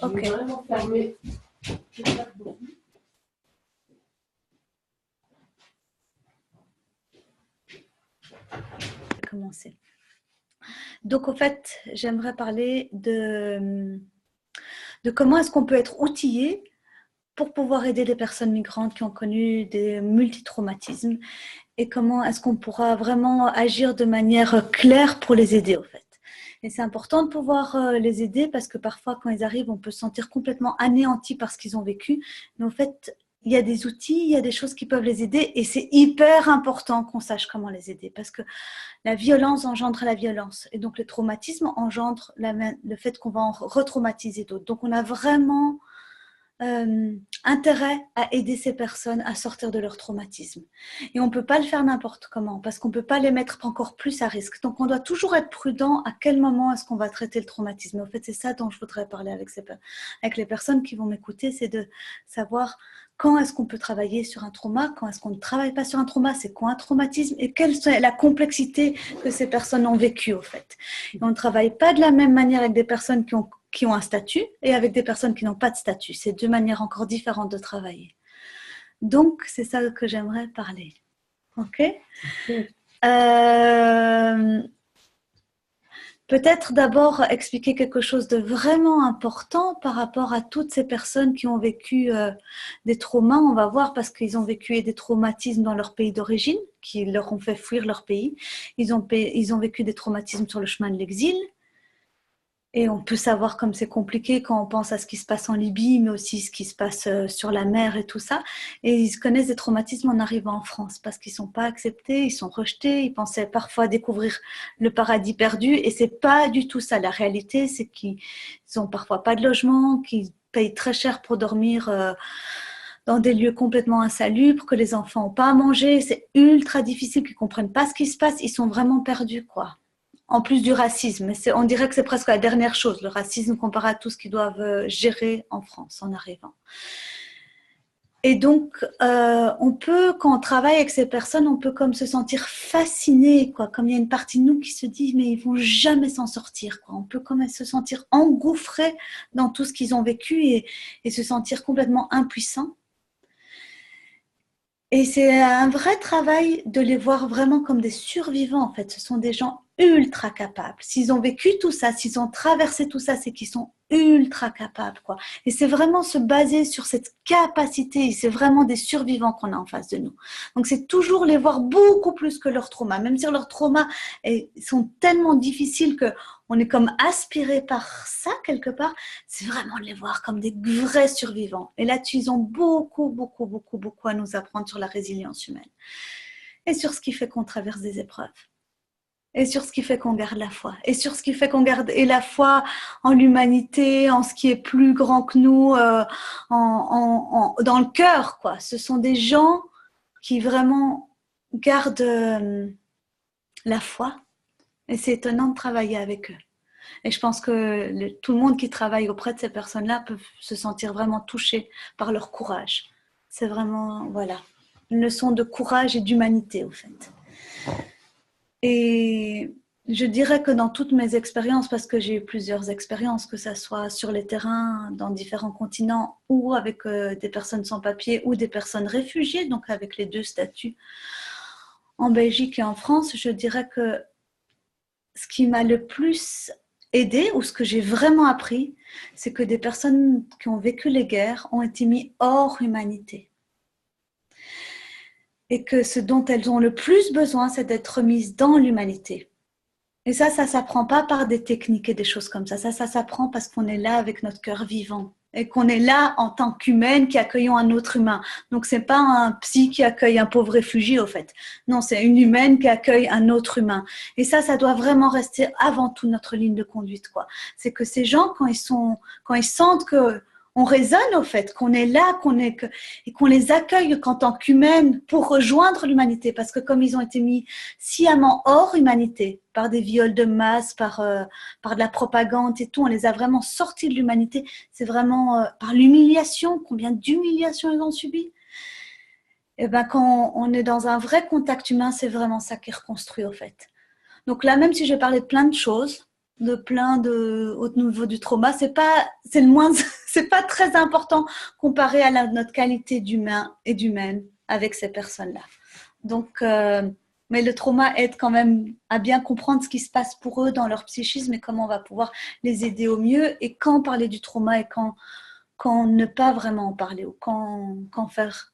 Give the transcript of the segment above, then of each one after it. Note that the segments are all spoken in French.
Je vais vraiment fermer. Commencer. Donc, au fait, j'aimerais parler de comment est-ce qu'on peut être outillé pour pouvoir aider les personnes migrantes qui ont connu des multitraumatismes et comment est-ce qu'on pourra vraiment agir de manière claire pour les aider, au fait. Et c'est important de pouvoir les aider parce que parfois, quand ils arrivent, on peut se sentir complètement anéanti par ce qu'ils ont vécu. Mais en fait, il y a des outils, il y a des choses qui peuvent les aider et c'est hyper important qu'on sache comment les aider parce que la violence engendre la violence et donc le traumatisme engendre le fait qu'on va en retraumatiser d'autres. Donc, on a vraiment intérêt à aider ces personnes à sortir de leur traumatisme. Et on ne peut pas le faire n'importe comment parce qu'on ne peut pas les mettre encore plus à risque. Donc, on doit toujours être prudent à quel moment est-ce qu'on va traiter le traumatisme. En fait, c'est ça dont je voudrais parler avec les personnes qui vont m'écouter, c'est de savoir quand est-ce qu'on peut travailler sur un trauma, quand est-ce qu'on ne travaille pas sur un trauma, c'est quoi un traumatisme et quelle est la complexité que ces personnes ont vécue, au fait. Et on ne travaille pas de la même manière avec des personnes qui ont un statut et avec des personnes qui n'ont pas de statut. C'est deux manières encore différentes de travailler. Donc, c'est ça que j'aimerais parler. OK ? Peut-être d'abord expliquer quelque chose de vraiment important par rapport à toutes ces personnes qui ont vécu des traumas, on va voir, parce qu'ils ont vécu des traumatismes dans leur pays d'origine, qui leur ont fait fuir leur pays. Ils ont vécu des traumatismes sur le chemin de l'exil. Et on peut savoir comme c'est compliqué quand on pense à ce qui se passe en Libye, mais aussi ce qui se passe sur la mer et tout ça. Et ils connaissent des traumatismes en arrivant en France parce qu'ils ne sont pas acceptés, ils sont rejetés, ils pensaient parfois découvrir le paradis perdu. Et ce n'est pas du tout ça. La réalité, c'est qu'ils n'ont parfois pas de logement, qu'ils payent très cher pour dormir dans des lieux complètement insalubres, que les enfants n'ont pas à manger. C'est ultra difficile, qu'ils ne comprennent pas ce qui se passe. Ils sont vraiment perdus, quoi. En plus du racisme, on dirait que c'est presque la dernière chose, le racisme comparé à tout ce qu'ils doivent gérer en France en arrivant. Et donc, on peut, quand on travaille avec ces personnes, on peut comme se sentir fasciné, quoi, comme il y a une partie de nous qui se dit, mais ils vont jamais s'en sortir, quoi. On peut quand même se sentir engouffré dans tout ce qu'ils ont vécu et se sentir complètement impuissant. Et c'est un vrai travail de les voir vraiment comme des survivants, en fait. Ce sont des gens ultra capables. S'ils ont vécu tout ça, s'ils ont traversé tout ça, c'est qu'ils sont ultra capables, quoi. Et c'est vraiment se baser sur cette capacité. C'est vraiment des survivants qu'on a en face de nous. Donc, c'est toujours les voir beaucoup plus que leurs traumas. Même si leurs traumas sont tellement difficiles que on est comme aspiré par ça quelque part, c'est vraiment de les voir comme des vrais survivants. Et là-dessus, ils ont beaucoup à nous apprendre sur la résilience humaine et sur ce qui fait qu'on traverse des épreuves et sur ce qui fait qu'on garde la foi et sur ce qui fait qu'on garde la foi en l'humanité, en ce qui est plus grand que nous, dans le cœur, quoi. Ce sont des gens qui vraiment gardent la foi. Et c'est étonnant de travailler avec eux. Et je pense que tout le monde qui travaille auprès de ces personnes-là peut se sentir vraiment touché par leur courage. C'est vraiment, voilà, une leçon de courage et d'humanité, au fait. Et je dirais que dans toutes mes expériences, parce que j'ai eu plusieurs expériences, que ce soit sur les terrains, dans différents continents, ou avec des personnes sans papier, ou des personnes réfugiées, donc avec les deux statuts, en Belgique et en France, je dirais que ce qui m'a le plus aidé, ou ce que j'ai vraiment appris, c'est que des personnes qui ont vécu les guerres ont été mises hors humanité. Et que ce dont elles ont le plus besoin, c'est d'être mises dans l'humanité. Et ça s'apprend pas par des techniques et des choses comme ça. Ça s'apprend parce qu'on est là avec notre cœur vivant. Et qu'on est là en tant qu'humaine qui accueillons un autre humain. Donc, c'est pas un psy qui accueille un pauvre réfugié, au fait. Non, c'est une humaine qui accueille un autre humain. Et ça doit vraiment rester avant tout notre ligne de conduite, quoi. C'est que ces gens, quand ils sentent que on résonne, au fait, qu'on est là, et qu'on les accueille en tant qu'humaines pour rejoindre l'humanité. Parce que comme ils ont été mis sciemment hors humanité, par des viols de masse, par de la propagande et tout, on les a vraiment sortis de l'humanité. C'est vraiment par l'humiliation, combien d'humiliations ils ont subi. Et ben quand on est dans un vrai contact humain, c'est vraiment ça qui est reconstruit, au fait. Donc là, même si j'ai parlé de plein de choses, au niveau du trauma. C'est le moins, c'est pas très important comparé à notre qualité d'humain et d'humaine avec ces personnes-là. Donc, mais le trauma aide quand même à bien comprendre ce qui se passe pour eux dans leur psychisme et comment on va pouvoir les aider au mieux et quand parler du trauma et quand ne pas vraiment en parler ou quand faire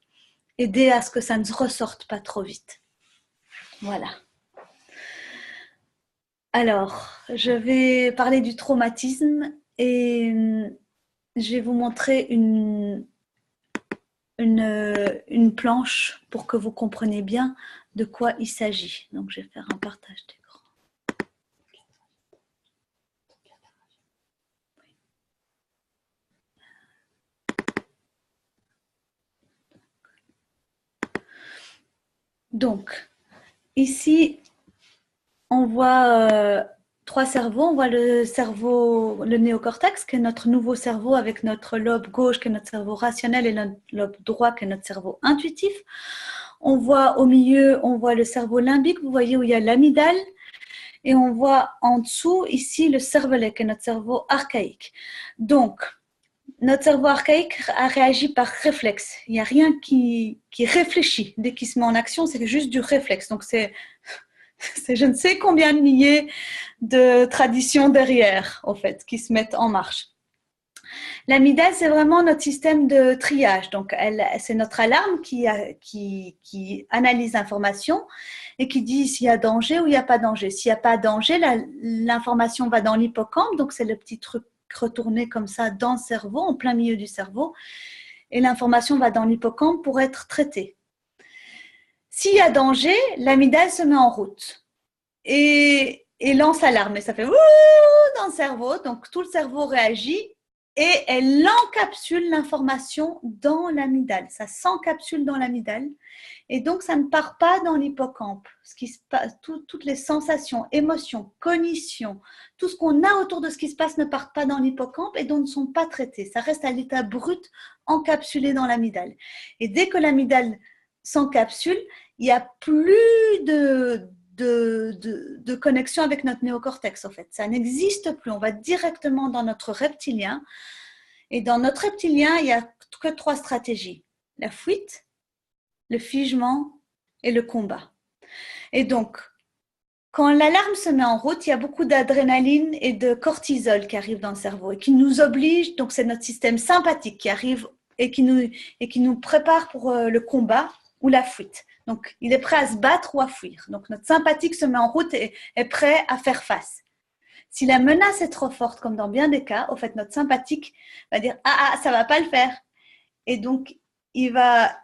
aider à ce que ça ne se ressorte pas trop vite. Voilà. Alors, je vais parler du traumatisme et je vais vous montrer une planche pour que vous compreniez bien de quoi il s'agit. Donc, je vais faire un partage d'écran. Donc, ici, on voit 3 cerveaux. On voit le néocortex, qui est notre nouveau cerveau, avec notre lobe gauche, qui est notre cerveau rationnel, et notre lobe droit, qui est notre cerveau intuitif. On voit au milieu, on voit le cerveau limbique, vous voyez où il y a l'amygdale. Et on voit en dessous, ici, le cervelet, qui est notre cerveau archaïque. Donc, notre cerveau archaïque a réagi par réflexe. Il n'y a rien qui réfléchit. Dès qu'il se met en action, c'est juste du réflexe. Donc, c'est je ne sais combien de milliers de traditions derrière, en fait, qui se mettent en marche. L'amygdale, c'est vraiment notre système de triage. Donc, c'est notre alarme qui analyse l'information et qui dit s'il y a danger ou il n'y a pas danger. S'il n'y a pas danger, l'information va dans l'hippocampe. Donc, c'est le petit truc retourné comme ça dans le cerveau, en plein milieu du cerveau. Et l'information va dans l'hippocampe pour être traitée. S'il y a danger, l'amygdale se met en route et lance l'alarme. Et ça fait ouh dans le cerveau. Donc, tout le cerveau réagit et elle encapsule l'information dans l'amygdale. Ça s'encapsule dans l'amygdale. Et donc, ça ne part pas dans l'hippocampe. Ce qui se passe, toutes les sensations, émotions, cognitions, tout ce qu'on a autour de ce qui se passe ne part pas dans l'hippocampe et donc ne sont pas traités. Ça reste à l'état brut, encapsulé dans l'amygdale. Et dès que l'amygdale s'encapsule, il n'y a plus de connexion avec notre néocortex, en fait. Ça n'existe plus. On va directement dans notre reptilien. Et dans notre reptilien, il n'y a que 3 stratégies. La fuite, le figement et le combat. Et donc, quand l'alarme se met en route, il y a beaucoup d'adrénaline et de cortisol qui arrivent dans le cerveau et qui nous obligent, donc c'est notre système sympathique qui arrive et qui nous prépare pour le combat ou la fuite. Donc, il est prêt à se battre ou à fuir. Donc, notre sympathique se met en route et est prêt à faire face. Si la menace est trop forte, comme dans bien des cas, au fait, notre sympathique va dire « Ah, ça ne va pas le faire ». Et donc, il va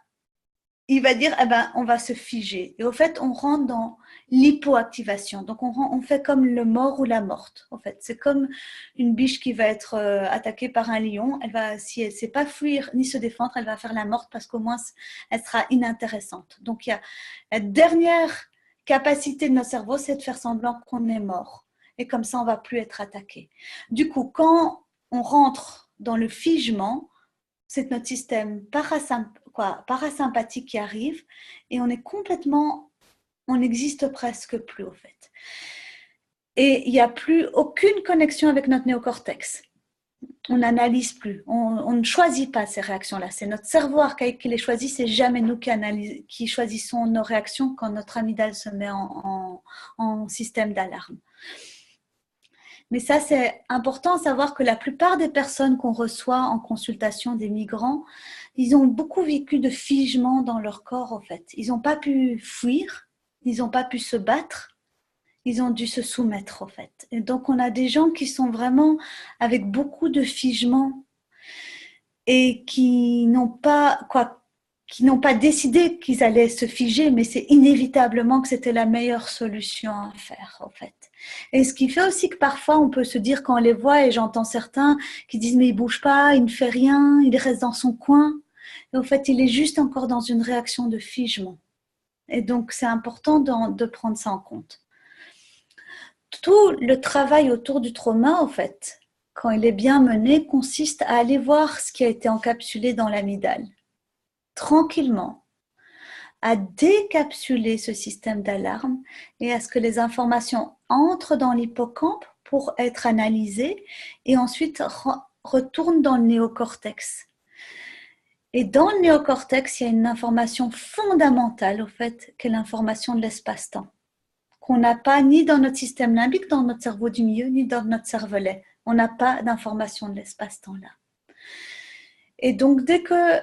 dire on va se figer. Et au fait, on rentre dans l'hypoactivation. Donc, on fait comme le mort ou la morte. En fait, c'est comme une biche qui va être attaquée par un lion. Si elle ne sait pas fuir ni se défendre, elle va faire la morte parce qu'au moins, elle sera inintéressante. Donc, il y a la dernière capacité de notre cerveau, c'est de faire semblant qu'on est mort. Et comme ça, on ne va plus être attaqué. Du coup, quand on rentre dans le figement, c'est notre système parasympathique qui arrive et on n'existe presque plus au fait. Et il n'y a plus aucune connexion avec notre néocortex. On n'analyse plus, on ne choisit pas ces réactions-là. C'est notre cerveau archaïque qui les choisit, c'est jamais nous qui choisissons nos réactions quand notre amygdale se met en système d'alarme. Mais ça, c'est important à savoir que la plupart des personnes qu'on reçoit en consultation des migrants, ils ont beaucoup vécu de figement dans leur corps, en fait. Ils n'ont pas pu fuir, ils n'ont pas pu se battre, ils ont dû se soumettre, en fait. Et donc, on a des gens qui sont vraiment avec beaucoup de figement et qui n'ont pas décidé qu'ils allaient se figer, mais c'est inévitablement que c'était la meilleure solution à faire, en fait. Et ce qui fait aussi que parfois on peut se dire quand on les voit, et j'entends certains qui disent mais il bouge pas, il ne fait rien, il reste dans son coin. Et au fait, il est juste encore dans une réaction de figement. Et donc, c'est important de prendre ça en compte. Tout le travail autour du trauma, en fait, quand il est bien mené, consiste à aller voir ce qui a été encapsulé dans l'amygdale, tranquillement, à décapsuler ce système d'alarme et à ce que les informations entrent dans l'hippocampe pour être analysé et ensuite retourne dans le néocortex. Et dans le néocortex, il y a une information fondamentale, au fait, qui est l'information de l'espace-temps, qu'on n'a pas ni dans notre système limbique, dans notre cerveau du milieu, ni dans notre cervelet. On n'a pas d'information de l'espace-temps là. Et donc, dès que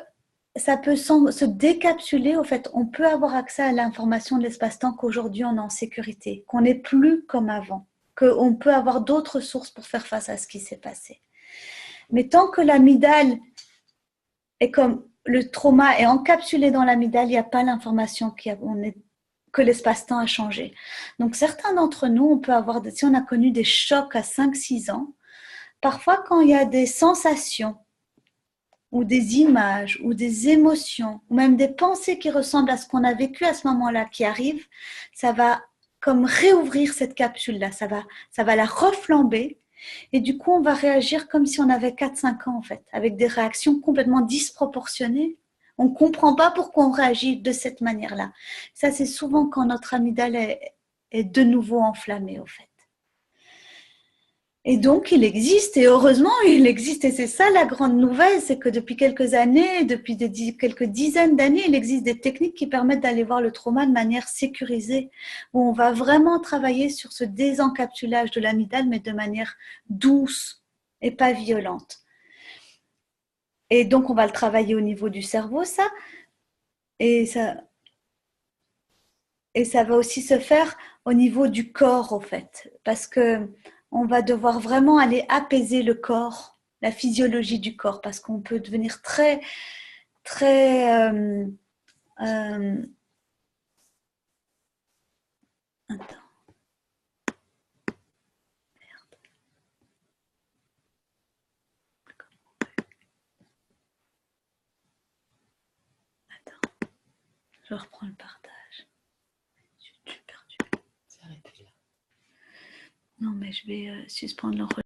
ça peut se décapsuler, au fait, on peut avoir accès à l'information de l'espace-temps qu'aujourd'hui on est en sécurité, qu'on n'est plus comme avant, qu'on peut avoir d'autres sources pour faire face à ce qui s'est passé. Mais tant que l'amygdale est comme le trauma est encapsulé dans l'amygdale, il n'y a pas l'information que l'espace-temps a changé. Donc certains d'entre nous, on peut avoir, si on a connu des chocs à 5-6 ans, parfois quand il y a des sensations, ou des images, ou des émotions, ou même des pensées qui ressemblent à ce qu'on a vécu à ce moment-là qui arrivent, ça va comme réouvrir cette capsule-là, ça va la reflamber, et du coup on va réagir comme si on avait 4-5 ans en fait, avec des réactions complètement disproportionnées. On ne comprend pas pourquoi on réagit de cette manière-là. Ça c'est souvent quand notre amygdale est de nouveau enflammée au fait. Et donc, il existe, et heureusement, il existe, et c'est ça la grande nouvelle, c'est que depuis quelques années, depuis quelques dizaines d'années, il existe des techniques qui permettent d'aller voir le trauma de manière sécurisée, où on va vraiment travailler sur ce désencapsulage de l'amygdale, mais de manière douce et pas violente. Et donc, on va le travailler au niveau du cerveau, ça, et ça va aussi se faire au niveau du corps, au fait, parce que on va devoir vraiment aller apaiser le corps, la physiologie du corps, parce qu'on peut devenir très, très... attends. Merde. Attends. Je reprends le partage. Je suis perdu. C'est arrêté là. Non, mais je vais suspendre l'enregistrement.